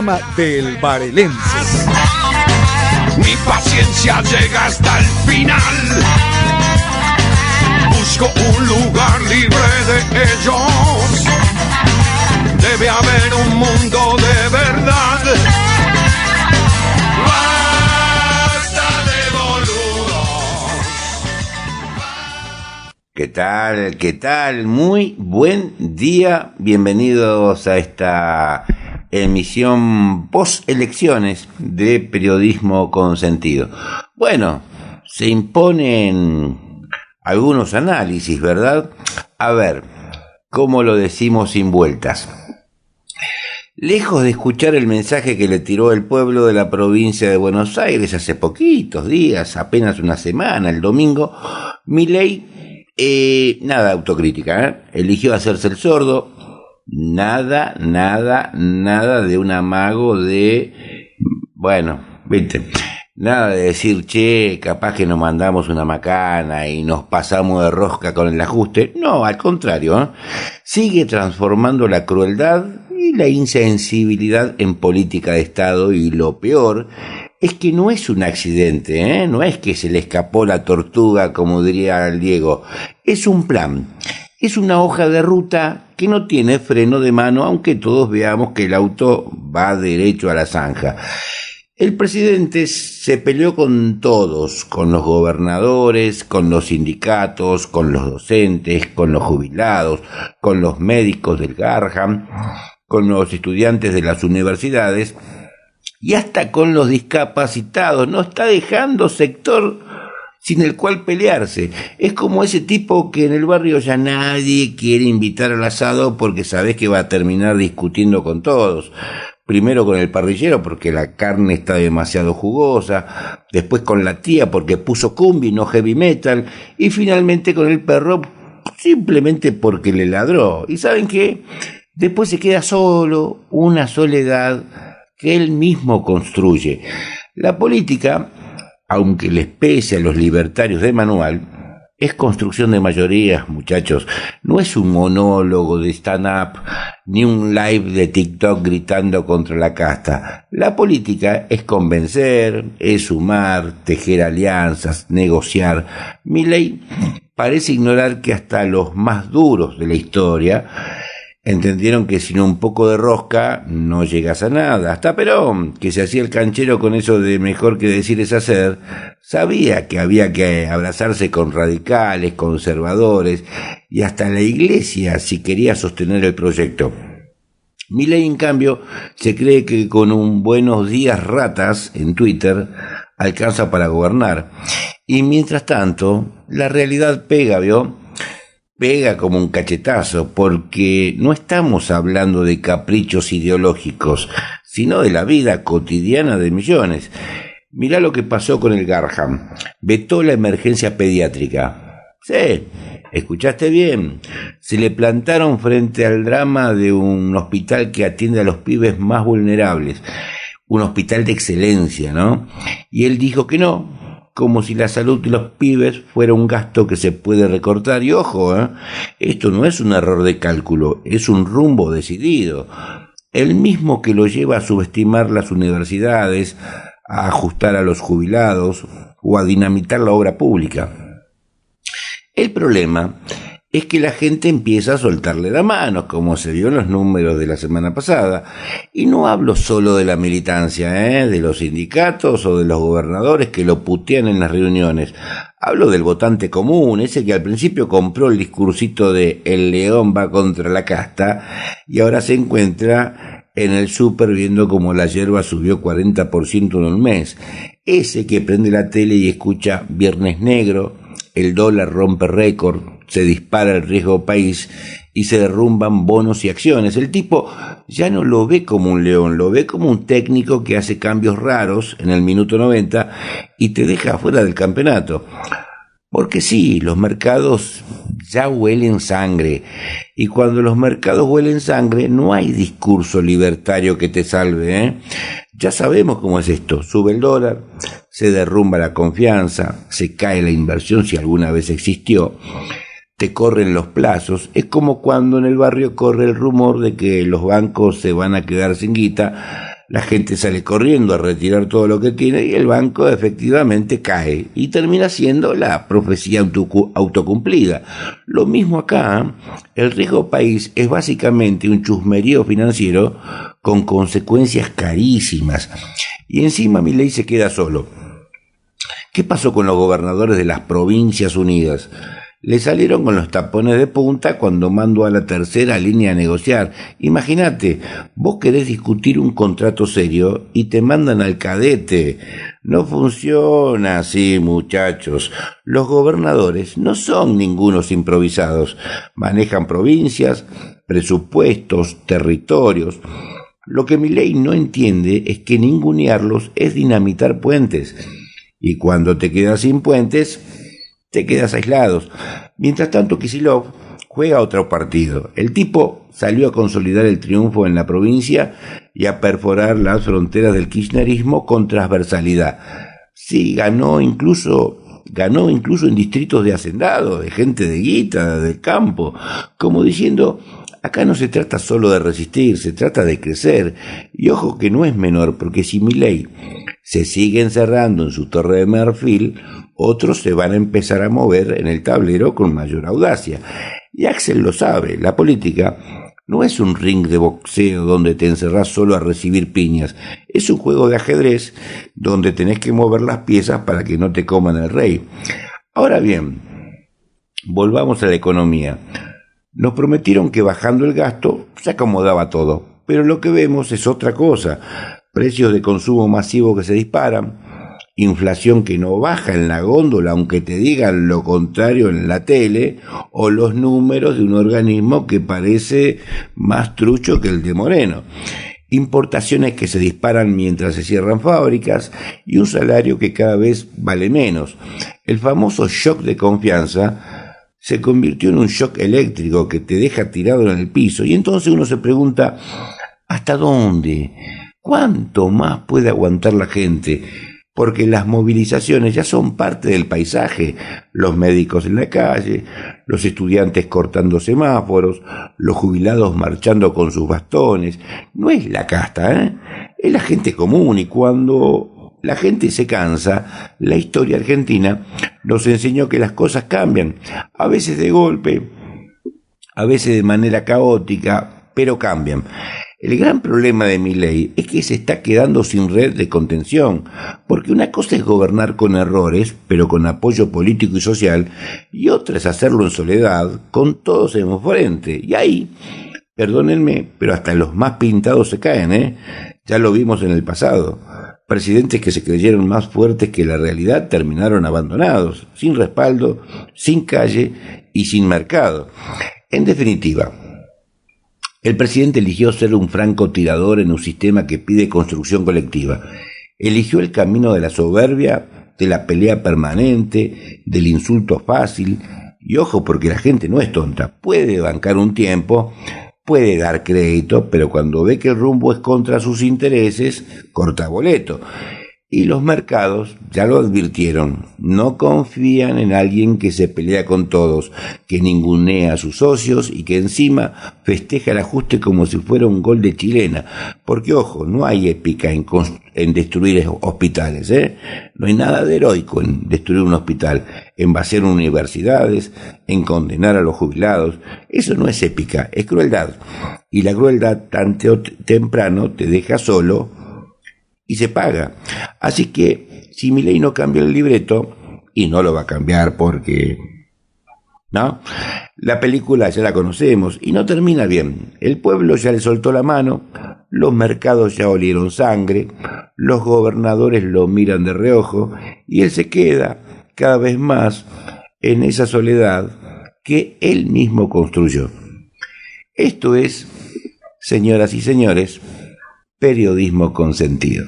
programa del barelense. Mi paciencia llega hasta el final. Busco un lugar libre de ellos. Debe haber un mundo de verdad. Basta de boludos. ¿Qué tal? ¿Qué tal? Muy buen día. Bienvenidos a esta emisión post-elecciones de Periodismo con Sentido. Bueno, se imponen algunos análisis, ¿verdad? A ver, ¿cómo lo decimos sin vueltas? Lejos de escuchar el mensaje que le tiró el pueblo de la provincia de Buenos Aires hace poquitos días, apenas una semana, el domingo, Milei, nada autocrítica, eligió hacerse el sordo. Nada de un amago de, bueno, viste, nada de decir, che, capaz que nos mandamos una macana y nos pasamos de rosca con el ajuste. No, al contrario, sigue transformando la crueldad y la insensibilidad en política de Estado, y lo peor es que no es un accidente, no es que se le escapó la tortuga, como diría el Diego, es un plan. Es una hoja de ruta que no tiene freno de mano, aunque todos veamos que el auto va derecho a la zanja. El presidente se peleó con todos, con los gobernadores, con los sindicatos, con los docentes, con los jubilados, con los médicos del Garham, con los estudiantes de las universidades y hasta con los discapacitados. No está dejando sector sin el cual pelearse. Es como ese tipo que en el barrio ya nadie quiere invitar al asado porque sabes que va a terminar discutiendo con todos. Primero con el parrillero porque la carne está demasiado jugosa, después con la tía porque puso cumbia y no heavy metal, y finalmente con el perro simplemente porque le ladró. ¿Y saben qué? Después se queda solo, una soledad que él mismo construye. La política, aunque les pese a los libertarios de manual, es construcción de mayorías, muchachos. No es un monólogo de stand-up, ni un live de TikTok gritando contra la casta. La política es convencer, es sumar, tejer alianzas, negociar. Milei parece ignorar que hasta los más duros de la historia entendieron que sin un poco de rosca no llegas a nada. Hasta Perón, que se hacía el canchero con eso de mejor que decir es hacer, sabía que había que abrazarse con radicales, conservadores y hasta la iglesia si quería sostener el proyecto. Milei, en cambio, se cree que con un buenos días ratas en Twitter alcanza para gobernar. Y mientras tanto, la realidad pega, ¿vio? Pega como un cachetazo, porque no estamos hablando de caprichos ideológicos, sino de la vida cotidiana de millones. Mirá lo que pasó con el Garham. Vetó la emergencia pediátrica. Sí, escuchaste bien. Se le plantaron frente al drama de un hospital que atiende a los pibes más vulnerables. Un hospital de excelencia, ¿no? Y él dijo que no, como si la salud de los pibes fuera un gasto que se puede recortar. Y ojo, esto no es un error de cálculo, es un rumbo decidido. El mismo que lo lleva a subestimar las universidades, a ajustar a los jubilados o a dinamitar la obra pública. El problema es que la gente empieza a soltarle la mano, como se vio en los números de la semana pasada. Y no hablo solo de la militancia, de los sindicatos o de los gobernadores que lo putean en las reuniones. Hablo del votante común, ese que al principio compró el discursito de el león va contra la casta y ahora se encuentra en el súper viendo como la yerba subió 40% en un mes. Ese que prende la tele y escucha Viernes Negro, el dólar rompe récord, se dispara el riesgo país y se derrumban bonos y acciones. El tipo ya no lo ve como un león, lo ve como un técnico que hace cambios raros en el minuto 90 y te deja fuera del campeonato. Porque sí, los mercados ya huelen sangre, y cuando los mercados huelen sangre no hay discurso libertario que te salve, Ya sabemos cómo es esto: sube el dólar, se derrumba la confianza, se cae la inversión si alguna vez existió, te corren los plazos. Es como cuando en el barrio corre el rumor de que los bancos se van a quedar sin guita. La gente sale corriendo a retirar todo lo que tiene y el banco efectivamente cae y termina siendo la profecía autocumplida. Lo mismo acá, el riesgo país es básicamente un chusmerío financiero con consecuencias carísimas. Y encima Milei se queda solo. ¿Qué pasó con los gobernadores de las Provincias Unidas? Le salieron con los tapones de punta cuando mandó a la tercera línea a negociar. Imagínate, vos querés discutir un contrato serio y te mandan al cadete. No funciona así, muchachos. Los gobernadores no son ningunos improvisados. Manejan provincias, presupuestos, territorios. Lo que Milei no entiende es que ningunearlos es dinamitar puentes. Y cuando te quedas sin puentes, te quedas aislados. Mientras tanto, Kicillof juega otro partido. El tipo salió a consolidar el triunfo en la provincia y a perforar las fronteras del kirchnerismo con transversalidad. Sí, ganó incluso en distritos de hacendados, de gente de guita, del campo, como diciendo, acá no se trata solo de resistir, se trata de crecer. Y ojo que no es menor, porque si Milei se sigue encerrando en su torre de marfil, otros se van a empezar a mover en el tablero con mayor audacia. Y Axel lo sabe, la política no es un ring de boxeo donde te encerrás solo a recibir piñas. Es un juego de ajedrez donde tenés que mover las piezas para que no te coman el rey. Ahora bien, volvamos a la economía. Nos prometieron que bajando el gasto se acomodaba todo, pero lo que vemos es otra cosa. Precios de consumo masivo que se disparan, inflación que no baja en la góndola aunque te digan lo contrario en la tele, o los números de un organismo que parece más trucho que el de Moreno. Importaciones que se disparan mientras se cierran fábricas y un salario que cada vez vale menos. El famoso shock de confianza se convirtió en un shock eléctrico que te deja tirado en el piso y entonces uno se pregunta, ¿hasta dónde? ¿Cuánto más puede aguantar la gente? Porque las movilizaciones ya son parte del paisaje, los médicos en la calle, los estudiantes cortando semáforos, los jubilados marchando con sus bastones. No es la casta, es la gente común, y cuando la gente se cansa, la historia argentina nos enseñó que las cosas cambian, a veces de golpe, a veces de manera caótica, pero cambian. El gran problema de Milei es que se está quedando sin red de contención, porque una cosa es gobernar con errores, pero con apoyo político y social, y otra es hacerlo en soledad, con todos en frente. Y ahí, perdónenme, pero hasta los más pintados se caen, Ya lo vimos en el pasado. Presidentes que se creyeron más fuertes que la realidad terminaron abandonados, sin respaldo, sin calle y sin mercado. En definitiva, el presidente eligió ser un francotirador en un sistema que pide construcción colectiva. Eligió el camino de la soberbia, de la pelea permanente, del insulto fácil. Y ojo, porque la gente no es tonta. Puede bancar un tiempo, puede dar crédito, pero cuando ve que el rumbo es contra sus intereses, corta boleto. Y los mercados ya lo advirtieron, no confían en alguien que se pelea con todos, que ningunea a sus socios y que encima festeja el ajuste como si fuera un gol de chilena. Porque, ojo, no hay épica en destruir hospitales, No hay nada de heroico en destruir un hospital, en vaciar universidades, en condenar a los jubilados. Eso no es épica, es crueldad. Y la crueldad tarde o temprano te deja solo y se paga. Así que si Milei no cambia el libreto, y no lo va a cambiar porque, ¿no? La película ya la conocemos y no termina bien. El pueblo ya le soltó la mano, los mercados ya olieron sangre, los gobernadores lo miran de reojo y él se queda cada vez más en esa soledad que él mismo construyó. Esto es, señoras y señores, periodismo con sentido.